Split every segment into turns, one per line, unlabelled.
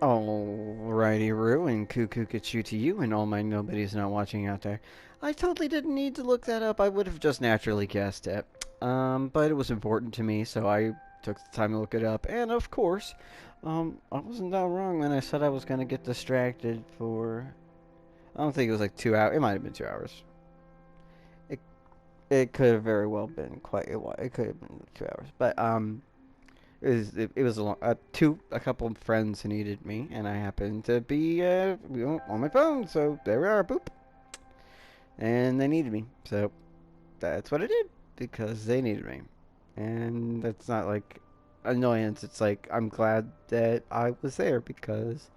Alrighty, Roo, and cuckoo gets you to you and all my nobodies not watching out there. I totally didn't need to look that up. I would have just naturally guessed it. But it was important to me, so I took the time to look it up. And of course, I wasn't that wrong when I said I was gonna get distracted for. I don't think it was like 2 hours. It might have been 2 hours. It it could have very well been quite a while. It could have been 2 hours, but it was a couple of friends who needed me, and I happened to be on my phone, so there we are, boop, and they needed me, so that's what I did because they needed me, and that's not like annoyance. It's like I'm glad that I was there because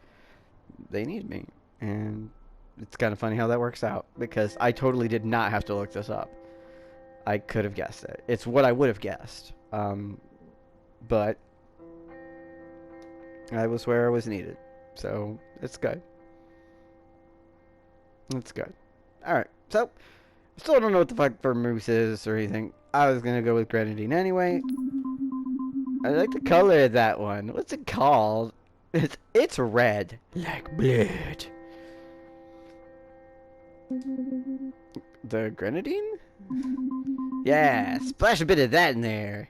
they needed me, and it's kind of funny how that works out because I totally did not have to look this up. I could have guessed it. It's what I would have guessed. But I was where I was needed. So, it's good. It's good. Alright, so, still don't know what the fuck vermouth is or anything. I was gonna go with grenadine anyway. I like the color of that one. What's it called? It's red. Like blood. The grenadine? Yeah, splash a bit of that in there.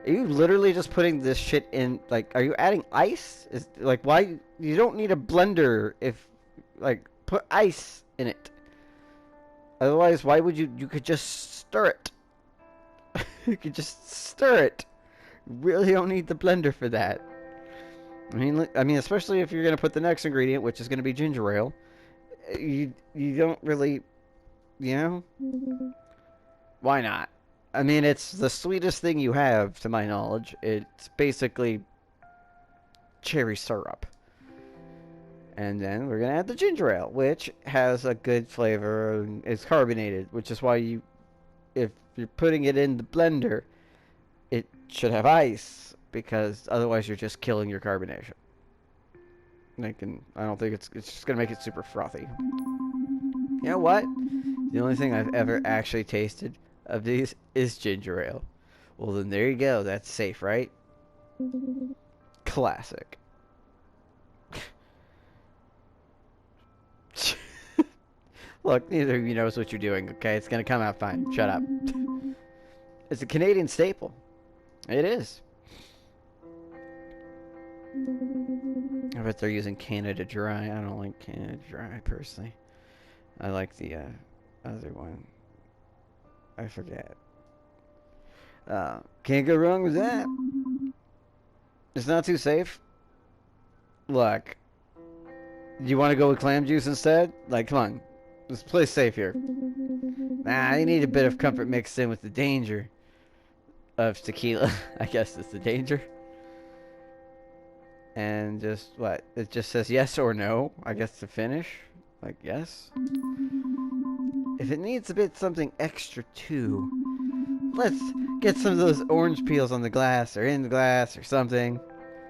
Are you literally just putting this shit in, like, are you adding ice? Is, like, why, you don't need a blender if, like, put ice in it. Otherwise, why would you could just stir it. You could just stir it. You really don't need the blender for that. I mean, especially if you're going to put the next ingredient, which is going to be ginger ale. You don't really, you know? Why not? I mean, it's the sweetest thing you have, to my knowledge. It's basically cherry syrup. And then we're going to add the ginger ale, which has a good flavor and is carbonated, which is why if you're putting it in the blender, it should have ice, because otherwise you're just killing your carbonation. I don't think it's just going to make it super frothy. You know what? The only thing I've ever actually tasted of these is ginger ale. Well, then there you go. That's safe, right? Classic. Look, neither of you knows what you're doing, okay? It's gonna come out fine. Shut up. It's a Canadian staple. It is. I bet they're using Canada Dry. I don't like Canada Dry, personally. I like the other one. I forget. Can't go wrong with that. It's not too safe. Look, you want to go with clam juice instead? Like, come on. Let's play safe here. Nah, you need a bit of comfort mixed in with the danger of tequila. I guess it's the danger. And just, what? It just says yes or no, I guess, to finish. Like, yes. If it needs a bit something extra too, let's get some of those orange peels on the glass or in the glass or something.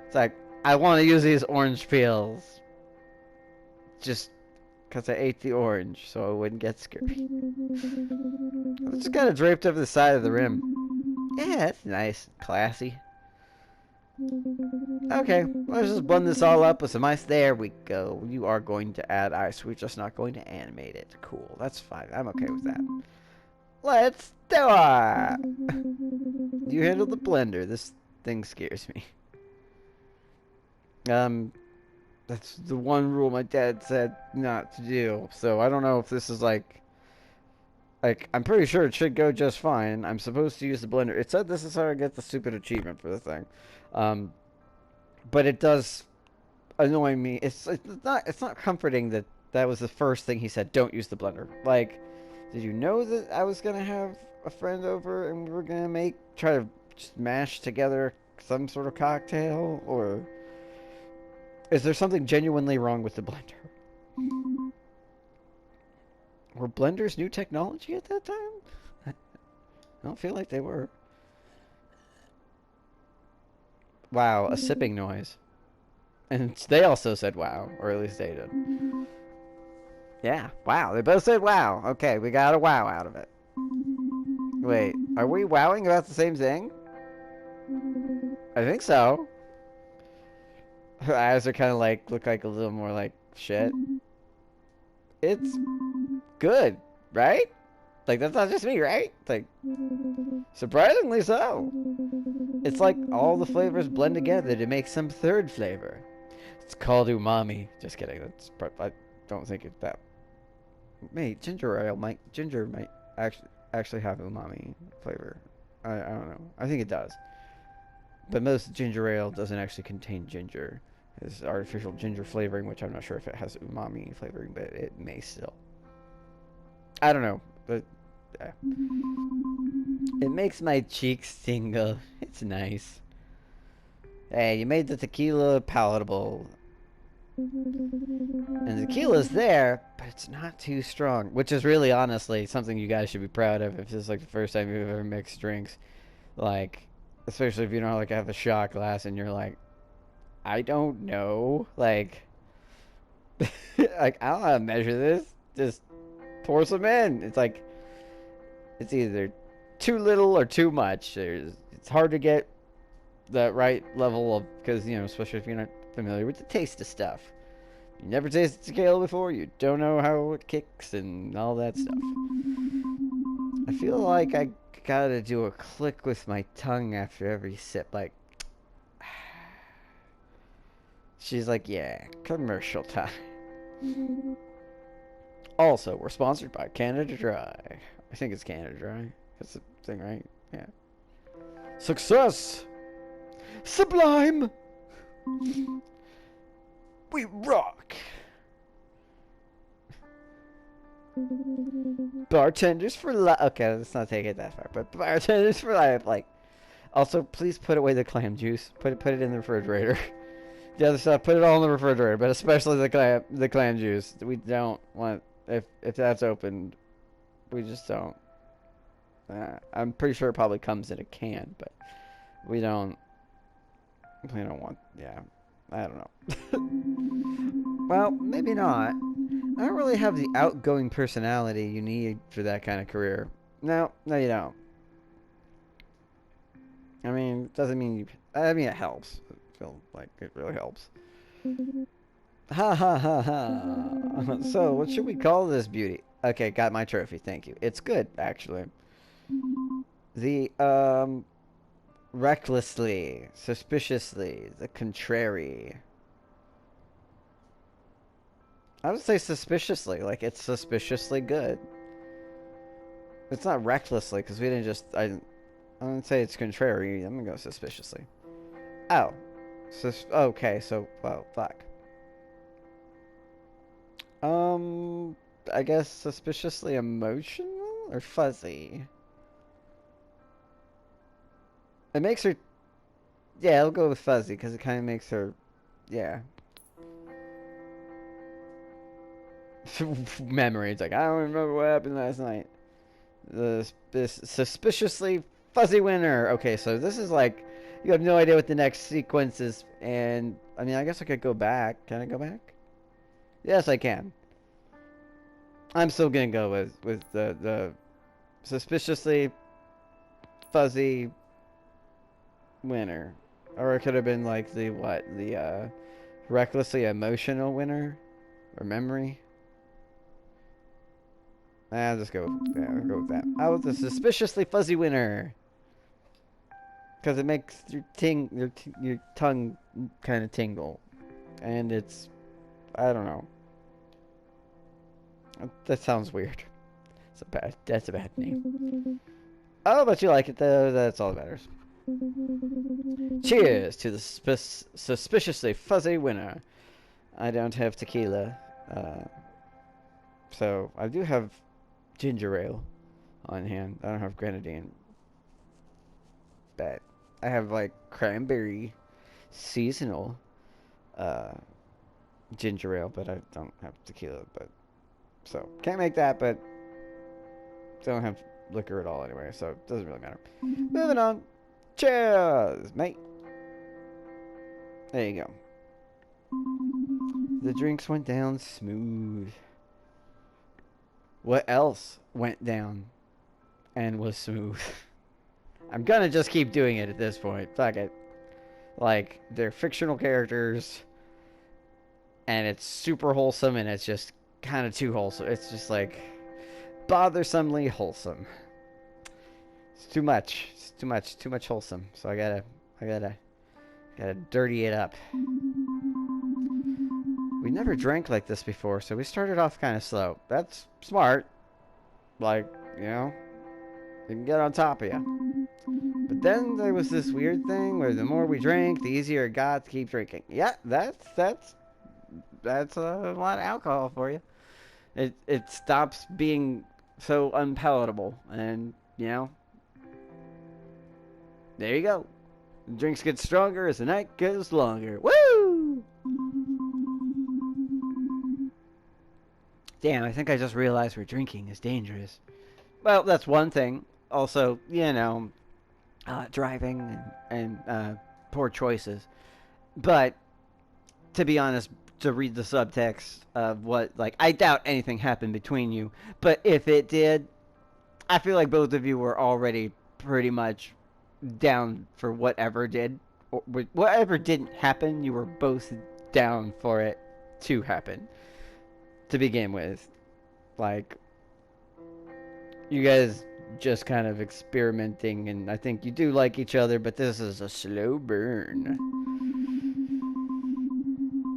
It's like, I want to use these orange peels. Just because I ate the orange, so I wouldn't get scurvy. It's just kind of draped over the side of the rim. Yeah, that's nice. Classy. Okay, let's just blend this all up with some ice. There we go. You are going to add ice. We're just not going to animate it. Cool. That's fine. I'm okay with that. Let's do it! You handle the blender. This thing scares me. That's the one rule my dad said not to do. So I don't know if this is like, I'm pretty sure it should go just fine. I'm supposed to use the blender. It said this is how I get the stupid achievement for the thing. But it does annoy me. It's not comforting that that was the first thing he said. Don't use the blender. Like, did you know that I was gonna have a friend over and we were gonna try to just mash together some sort of cocktail, or is there something genuinely wrong with the blender? Were blenders new technology at that time? I don't feel like they were. Wow, a sipping noise. And they also said wow, or at least they did. Yeah, wow, they both said wow. Okay, we got a wow out of it. Wait, are we wowing about the same thing? I think so. Her eyes are kind of like, look like a little more like shit. It's good, right? Like, that's not just me, right? Like, surprisingly so. It's like all the flavors blend together to make some third flavor. It's called umami. Just kidding. I don't think it's that. Mate, ginger might actually have umami flavor. I don't know. I think it does. But most ginger ale doesn't actually contain ginger. It's artificial ginger flavoring, which I'm not sure if it has umami flavoring, but it may still. I don't know, but it makes my cheeks tingle. It's nice. Hey, you made the tequila palatable. And the tequila's there, but it's not too strong. Which is really, honestly, something you guys should be proud of if this is like the first time you've ever mixed drinks. Like, especially if you don't like have a shot glass and you're like, I don't know. Like, like I don't know how to measure this. Just pour some in. It's like, it's either too little or too much. It's hard to get that right level of, because, you know, especially if you're not familiar with the taste of stuff. You never tasted tequila before, you don't know how it kicks and all that stuff. I feel like I gotta do a click with my tongue after every sip, like, she's like, yeah, commercial time. Also, we're sponsored by Canada Dry. I think it's Canada Dry. That's the thing, right? Yeah. Success! Sublime! We rock! Bartenders for life. Okay, let's not take it that far, but bartenders for life. Like, also, please put away the clam juice. Put it in the refrigerator. The other stuff, put it all in the refrigerator, but especially the clam juice. We don't want, if that's opened, we just don't. I'm pretty sure it probably comes in a can, but we don't want. Yeah, I don't know. Well, maybe not. I don't really have the outgoing personality you need for that kind of career. No, you don't. I mean, it doesn't mean you. I mean, it helps. I feel like it really helps. Ha ha ha ha. So, what should we call this beauty? Okay, got my trophy. Thank you. It's good, actually. The recklessly, suspiciously, the contrary. I would say suspiciously, like it's suspiciously good. It's not recklessly, because we didn't just, I wouldn't say it's contrary, I'm gonna go suspiciously. Oh. Okay, so, well, fuck. I guess suspiciously emotional, or fuzzy? It makes her, yeah, I'll go with fuzzy, because it kind of makes her, yeah. Memories, like, I don't remember what happened last night. This suspiciously fuzzy winner. Okay, so this is like, you have no idea what the next sequence is, and, I mean, I guess I could go back. Can I go back? Yes, I can. I'm still gonna go with the suspiciously fuzzy winner. Or it could have been like the, what, the, recklessly emotional winner? Or memory? I'll just go with, yeah, I'll go with that. I was the suspiciously fuzzy winner. Because it makes your tongue kind of tingle. And it's, I don't know. That sounds weird. That's a bad name. Oh, but you like it though, that's all that matters. Cheers to the suspiciously fuzzy winner. I don't have tequila. So, I do have ginger ale on hand. I don't have grenadine. But I have like cranberry seasonal ginger ale, but I don't have tequila. But so can't make that, but don't have liquor at all anyway, so it doesn't really matter. Moving on. Cheers, mate. There you go. The drinks went down smooth. What else went down and was smooth? I'm gonna just keep doing it at this point. Fuck it. Like, they're fictional characters. and it's super wholesome, and it's just kind of too wholesome. It's just like bothersomely wholesome. It's too much. It's too much. Too much wholesome. So I gotta dirty it up. We never drank like this before, so we started off kind of slow. That's smart. Like, you know, it can get on top of you. But then there was this weird thing where the more we drank, the easier it got to keep drinking. Yeah, that's a lot of alcohol for you. It stops being so unpalatable, and you know, there you go. The drinks get stronger as the night goes longer. Woo! Damn, I think I just realized where drinking is dangerous. Well, that's one thing. Also, you know, driving and poor choices. But to be honest, to read the subtext of what, like, I doubt anything happened between you. But if it did, I feel like both of you were already pretty much down for whatever did. Or whatever didn't happen, you were both down for it to happen. To begin with. Like, you guys just kind of experimenting, and I think you do like each other, but this is a slow burn.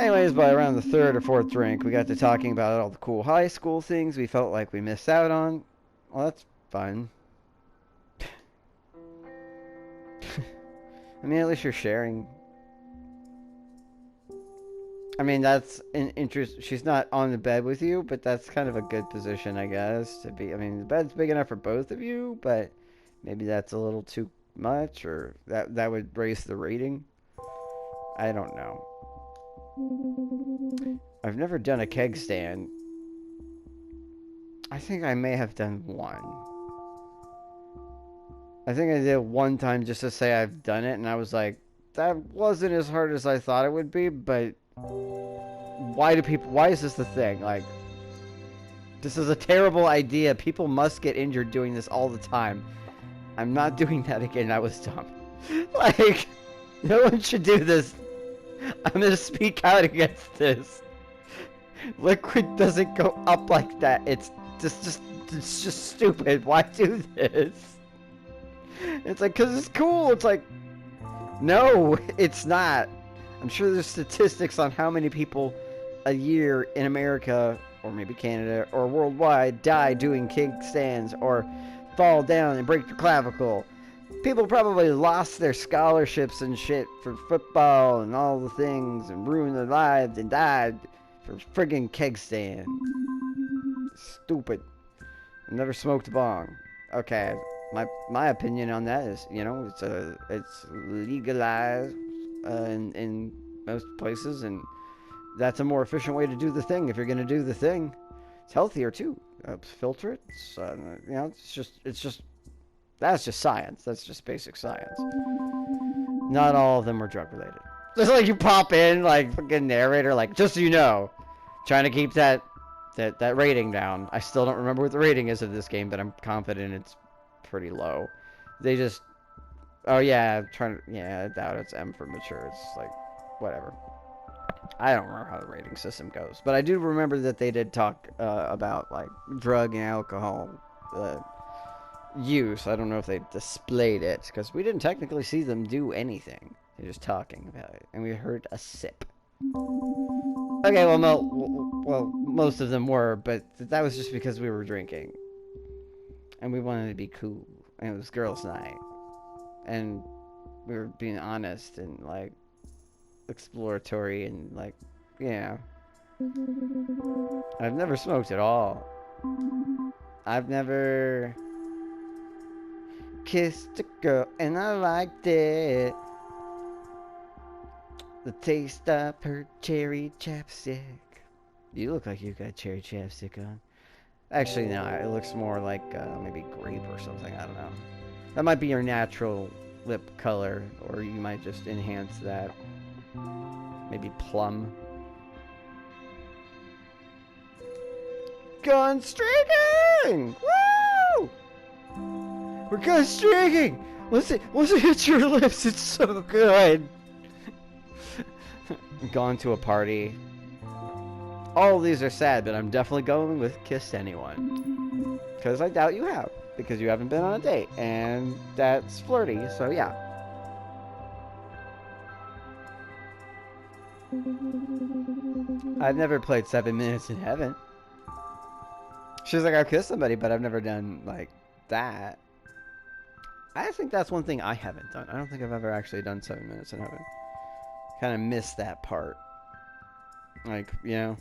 Anyways, by around the third or fourth drink, we got to talking about all the cool high school things we felt like we missed out on. Well, that's fun. I mean, at least you're sharing. I mean, that's an interest. She's not on the bed with you, but that's kind of a good position, I guess, to be. I mean, the bed's big enough for both of you, but maybe that's a little too much, or that would raise the rating. I don't know. I've never done a keg stand. I think I may have done one. I think I did one time just to say I've done it, and I was like, that wasn't as hard as I thought it would be, but why is this the thing? Like, this is a terrible idea. People must get injured doing this all the time. I'm not doing that again. I was dumb. Like, no one should do this. I'm gonna speak out against this. Liquid doesn't go up like that. It's just stupid. Why do this? It's like, cause it's cool. It's like, no, it's not. I'm sure there's statistics on how many people a year in America, or maybe Canada, or worldwide die doing keg stands, or fall down and break their clavicle. People probably lost their scholarships and shit for football and all the things, and ruined their lives and died for friggin' keg stand. Stupid. I never smoked a bong. Okay, my opinion on that is, you know, it's legalized in most places, and that's a more efficient way to do the thing. If you're gonna do the thing, it's healthier too. Filter it. You know, it's just that's just science. That's just basic science. Not all of them were drug related. Just like you pop in, like fucking narrator, like, just so you know, trying to keep that rating down. I still don't remember what the rating is of this game, but I'm confident it's pretty low. They just, oh yeah, I doubt it's M for mature. It's like, whatever. I don't remember how the rating system goes, but I do remember that they did talk about like drug and alcohol use. I don't know if they displayed it, because we didn't technically see them do anything. They're just talking about it, and we heard a sip. Okay, well, most of them were, but that was just because we were drinking, and we wanted to be cool, and it was girls' night, and we were being honest and like exploratory and like, yeah. I've never smoked at all. I've never kissed a girl and I liked it. The taste of her cherry chapstick. You look like you got cherry chapstick on. Actually, no, it looks more like maybe grape or something. I don't know. That might be your natural lip color, or you might just enhance that. Maybe plum. Gone streaking! Woo! We're gone streaking! Once it hits your lips, it's so good. Gone to a party. All of these are sad, but I'm definitely going with kissed anyone. Because I doubt you have. Because you haven't been on a date. And that's flirty, so yeah. I've never played 7 Minutes in Heaven. She's like, I've kissed somebody, but I've never done, like, that. I think that's one thing I haven't done. I don't think I've ever actually done 7 Minutes in Heaven. Kind of missed that part. Like, you know.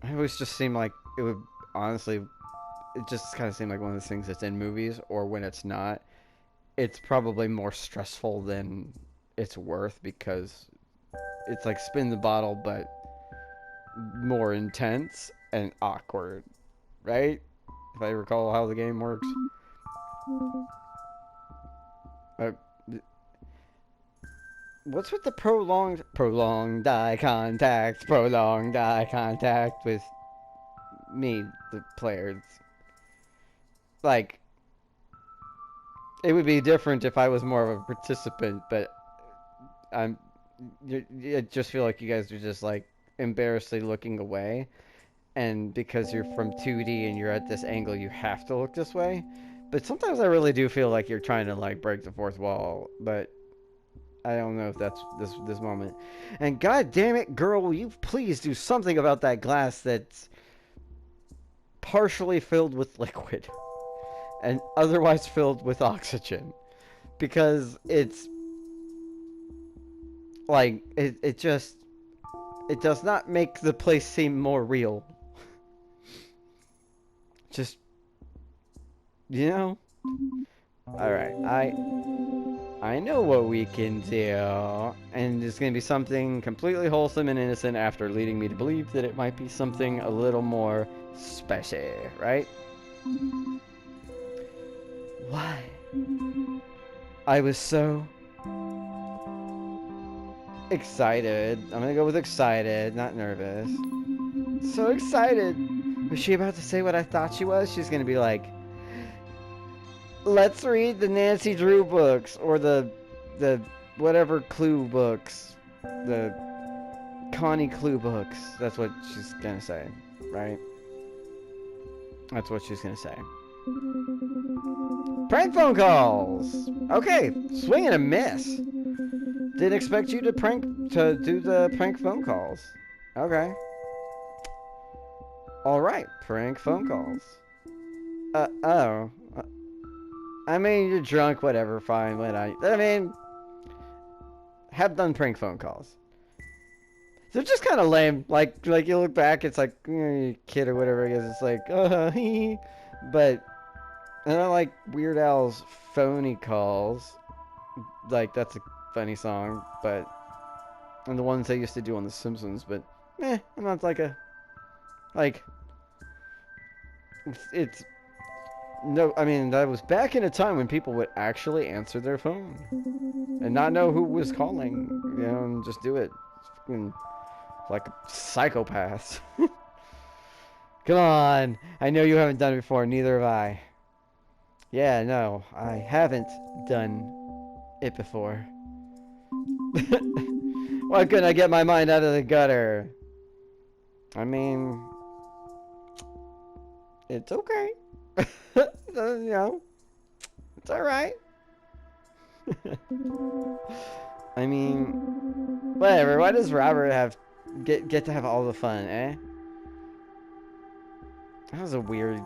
I always just seem like it would, honestly, it just kind of seemed like one of those things that's in movies, or when it's not, it's probably more stressful than it's worth, because it's like spin the bottle, but more intense and awkward, right? If I recall how the game works. What's with the prolonged eye contact with me, the player? Like, it would be different if I was more of a participant, but I just feel like you guys are just like embarrassedly looking away, and because you're from 2D and you're at this angle, you have to look this way. But sometimes I really do feel like you're trying to like break the fourth wall, but I don't know if that's this moment. And god damn it, girl, will you please do something about that glass that's partially filled with liquid and otherwise filled with oxygen, because it's like it just, it does not make the place seem more real. Just, you know. All right, I know what we can do, and it's going to be something completely wholesome and innocent after leading me to believe that it might be something a little more spicy, right? Why? I was so excited. I'm going to go with excited, not nervous. So excited. Was she about to say what I thought she was? She's going to be like, let's read the Nancy Drew books, or the whatever Clue books, the Connie Clue books. That's what she's gonna say, right? That's what she's gonna say. Prank phone calls. Okay, swing and a miss. Didn't expect you to do the prank phone calls. Okay. All right, prank phone calls. Oh. I mean, you're drunk, whatever, fine, I mean, have done prank phone calls. They're just kind of lame. Like you look back, it's like, kid or whatever it is, it's like, but, and I like Weird Al's phony calls. Like, that's a funny song, but, and the ones they used to do on The Simpsons, but, I'm not like it's no, I mean, that was back in a time when people would actually answer their phone and not know who was calling, you know, and just do it. Like psychopaths. Come on. I know you haven't done it before, neither have I. Yeah, no, I haven't done it before. Why couldn't I get my mind out of the gutter? I mean, it's okay. You know, it's alright. I mean, whatever. Why does Robert get to have all the fun, eh? That was a weird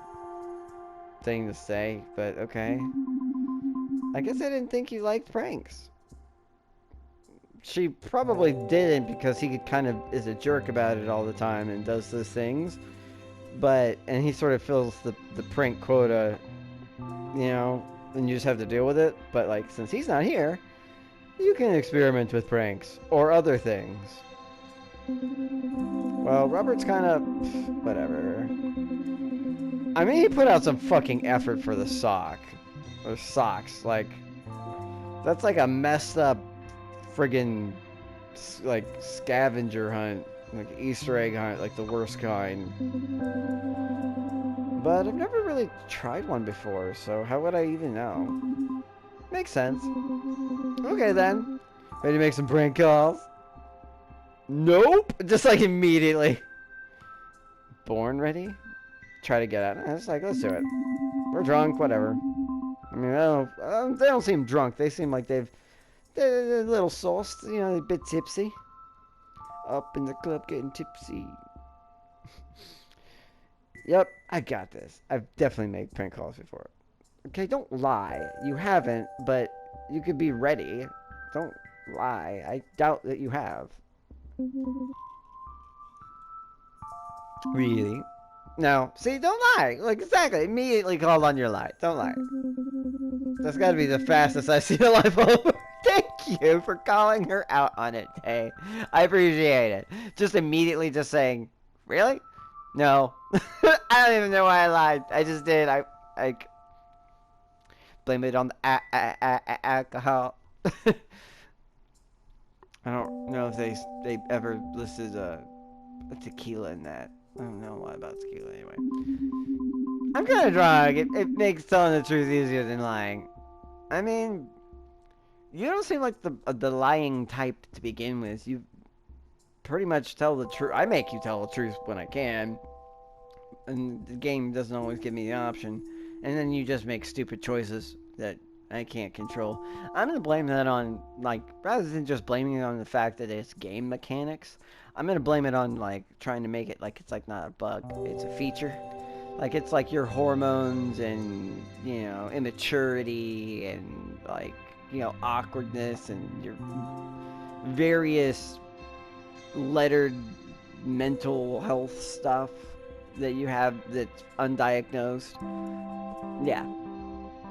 thing to say, but okay. I guess I didn't think he liked pranks. She probably didn't, because he kind of is a jerk about it all the time and does those things. And he sort of fills the prank quota, you know, and you just have to deal with it. But, like, since he's not here, you can experiment with pranks or other things. Well, Robert's kind of whatever. I mean, he put out some fucking effort for the sock. Or socks. Like, that's like a messed up friggin' like scavenger hunt. Like Easter egg hunt, like the worst kind. But I've never really tried one before, so how would I even know? Makes sense. Okay then. Ready to make some prank calls? Nope. Just like immediately. Born ready? Try to get out. It's like, let's do it. We're drunk, whatever. I mean, they don't seem drunk. They seem like they're a little sauced, you know, a bit tipsy. Up in the club getting tipsy. Yep, I got this. I've definitely made prank calls before. Okay, don't lie. You haven't, but you could be ready. Don't lie. I doubt that you have. Really? No. See, don't lie. Like, exactly. Immediately call on your lie. Don't lie. That's gotta be the fastest I've seen a live over. Thank you for calling her out on it, Tay. I appreciate it. Just immediately just saying, really? No. I don't even know why I lied. I just did. I blame it on the alcohol. I don't know if they ever listed a tequila in that. I don't know a lot about tequila anyway. I'm kind of drunk. It makes telling the truth easier than lying. I mean, you don't seem like the lying type to begin with. You pretty much tell the truth. I make you tell the truth when I can. And the game doesn't always give me the option. And then you just make stupid choices that I can't control. I'm going to blame that on, like, rather than just blaming it on the fact that it's game mechanics, I'm going to blame it on, like, trying to make it like it's, like, not a bug. It's a feature. Like, it's like your hormones and, you know, immaturity and, like, you know, awkwardness and your various lettered mental health stuff that you have that's undiagnosed. Yeah.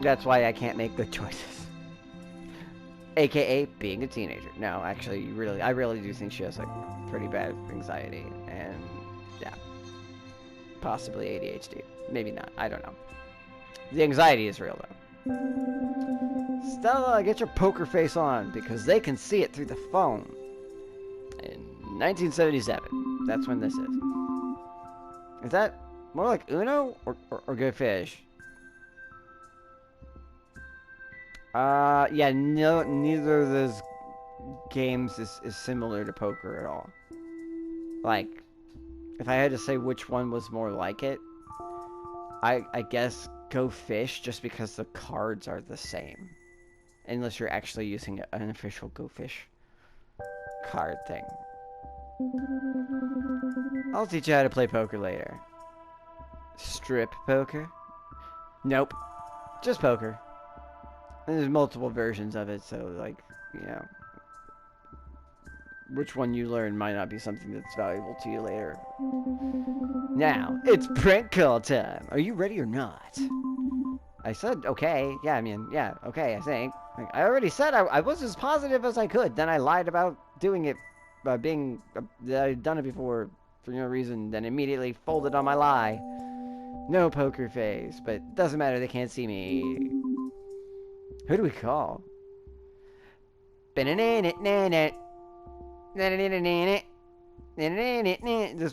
That's why I can't make good choices. AKA being a teenager. No, actually, I really do think she has, like, pretty bad anxiety. And, yeah. Possibly ADHD. Maybe not. I don't know. The anxiety is real, though. Stella, get your poker face on, because they can see it through the phone. In 1977. That's when this is. Is that more like Uno or Go Fish? Yeah, no, neither of those games is similar to poker at all. Like, if I had to say which one was more like it, I guess Go Fish, just because the cards are the same. Unless you're actually using an official Go Fish card thing. I'll teach you how to play poker later. Strip poker? Nope. Just poker. And there's multiple versions of it, so, like, you know, which one you learn might not be something that's valuable to you later. Now, it's prank call time. Are you ready or not? I said okay. Yeah, I mean, yeah, okay, I think. I already said I was as positive as I could. Then I lied about doing it, being, that I'd done it before for no reason. Then immediately folded on my lie. No poker face, but doesn't matter, they can't see me. Who do we call? This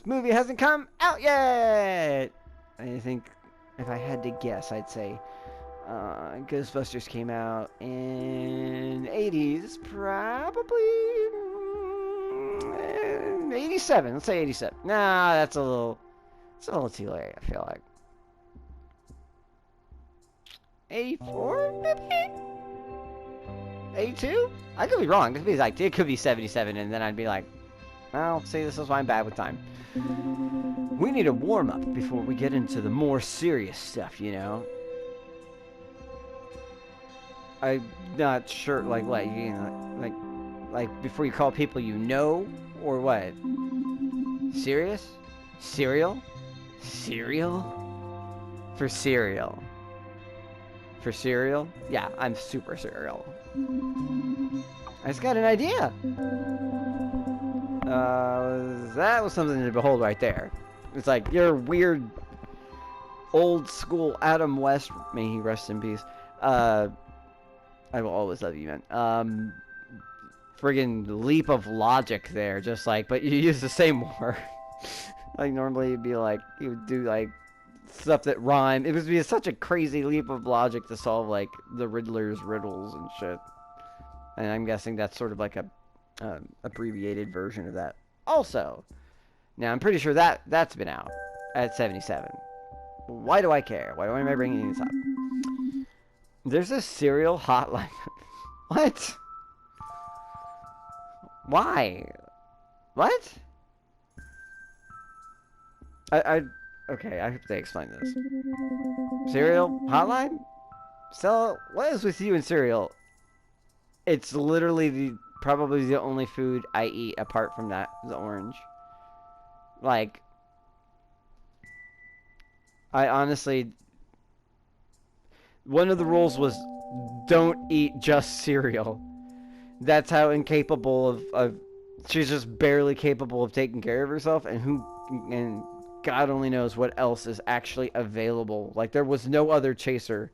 movie hasn't come out yet! I think, if I had to guess, I'd say Ghostbusters came out in the 80s, probably 87. Let's say 87. Nah, it's a little too late, I feel like. 84, maybe? 82? I could be wrong. It could be 77, and then I'd be like, well, see, this is why I'm bad with time. We need a warm-up before we get into the more serious stuff, you know? I'm not sure, like, you know, like, before you call people you know, or what? Serious? Cereal? Cereal? For cereal. For cereal? Yeah, I'm super cereal. I just got an idea. That was something to behold right there. It's like, you're weird, old school Adam West, may he rest in peace. I will always love you, man. Friggin' leap of logic there, just like, but you use the same word. Like, normally you'd be like, you would do, like, stuff that rhyme. It would be such a crazy leap of logic to solve, like, the Riddler's riddles and shit. And I'm guessing that's sort of like a abbreviated version of that. also. Now, I'm pretty sure that's been out at 77. Why do I care? Why am I bringing this up? There's a cereal hotline. What? Why? What? Okay, I hope they explain this. Cereal hotline? So, what is with you and cereal? It's literally probably the only food I eat apart from the orange. Like, I honestly... One of the rules was, don't eat just cereal. That's how incapable of she's just barely capable of taking care of herself, and God only knows what else is actually available. Like, there was no other chaser.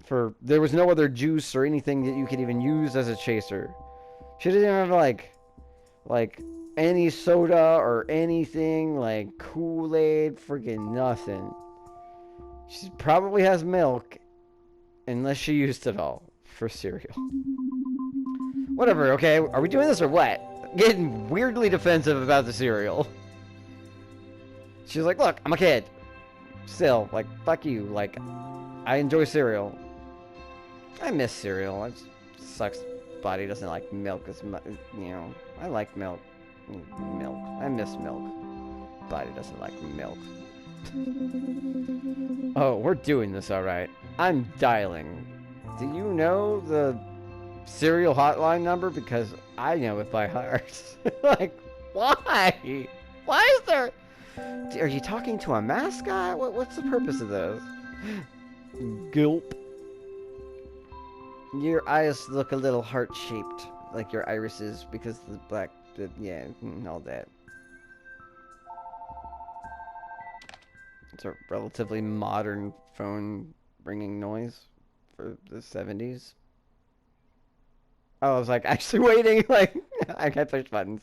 There was no other juice or anything that you could even use as a chaser. She didn't have, like, any soda or anything, like, Kool-Aid, freaking nothing. She probably has milk, unless she used it all for cereal. Whatever, okay, are we doing this or what? Getting weirdly defensive about the cereal. She's like, look, I'm a kid. Still, like, fuck you. Like, I enjoy cereal. I miss cereal. It sucks. Body doesn't like milk as much. You know, I like milk. Milk. I miss milk. Body doesn't like milk. Oh, we're doing this alright. I'm dialing. Do you know the cereal hotline number? Because I know it by heart. Like, why? Why is there... Are you talking to a mascot? What's the purpose of this? Gulp. Your eyes look a little heart-shaped, like your irises, because the black... yeah, all that. It's a relatively modern phone ringing noise for the 70s. Oh, I was like actually waiting, like I can't push buttons.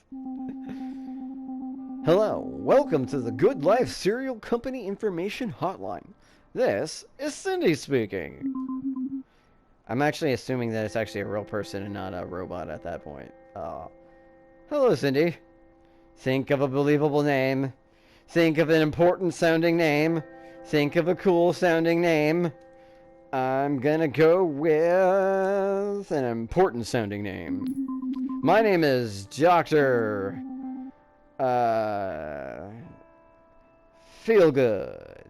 Hello, welcome to the Good Life Cereal Company Information Hotline. This is Cindy speaking. I'm actually assuming that it's actually a real person and not a robot at that point. Hello, Cindy. Think of a believable name. Think of an important sounding name. Think of a cool sounding name. I'm gonna go with an important sounding name. My name is Dr. Feel Good.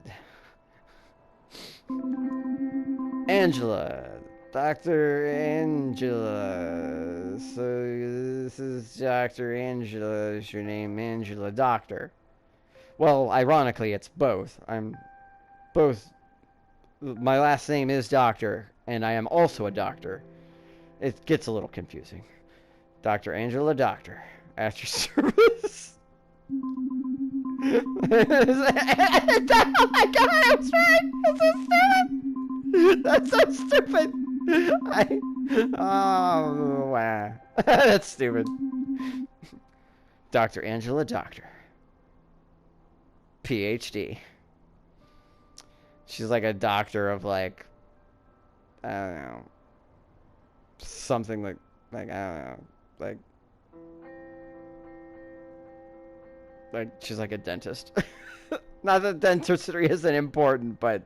Angela. Dr. Angela. So this is Dr. Angela. Is your name Angela? Doctor. Well, ironically, it's both. I'm both. My last name is Doctor, and I am also a doctor. It gets a little confusing. Dr. Angela Doctor. At your service. Oh my god, I was right! That's so stupid! That's so stupid! Oh, wow. That's stupid. Dr. Angela Doctor. PhD. She's like a doctor of like, I don't know, something like I don't know, like she's like a dentist. Not that dentistry isn't important, but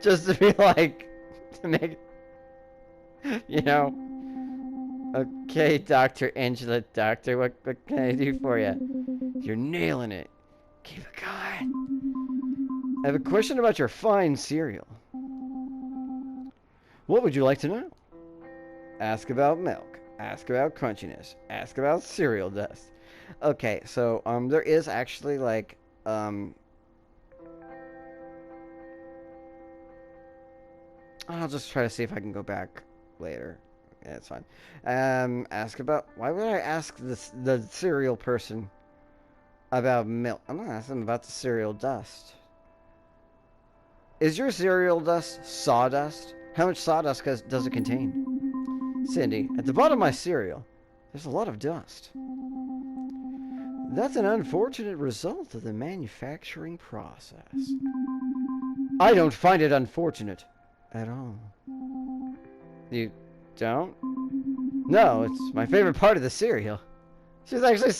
just to be like, to make, you know, okay, Dr. Angela Doctor, what can I do for you? You're nailing it. Keep it going. I have a question about your fine cereal. What would you like to know? Ask about milk. Ask about crunchiness. Ask about cereal dust. Okay, so, there is actually, like, I'll just try to see if I can go back later. Yeah, it's fine. Ask about... Why would I ask the cereal person about milk? I'm gonna ask them about the cereal dust. Is your cereal dust sawdust? How much sawdust does it contain? Cindy, at the bottom of my cereal, there's a lot of dust. That's an unfortunate result of the manufacturing process. I don't find it unfortunate at all. You don't? No, it's my favorite part of the cereal. She's actually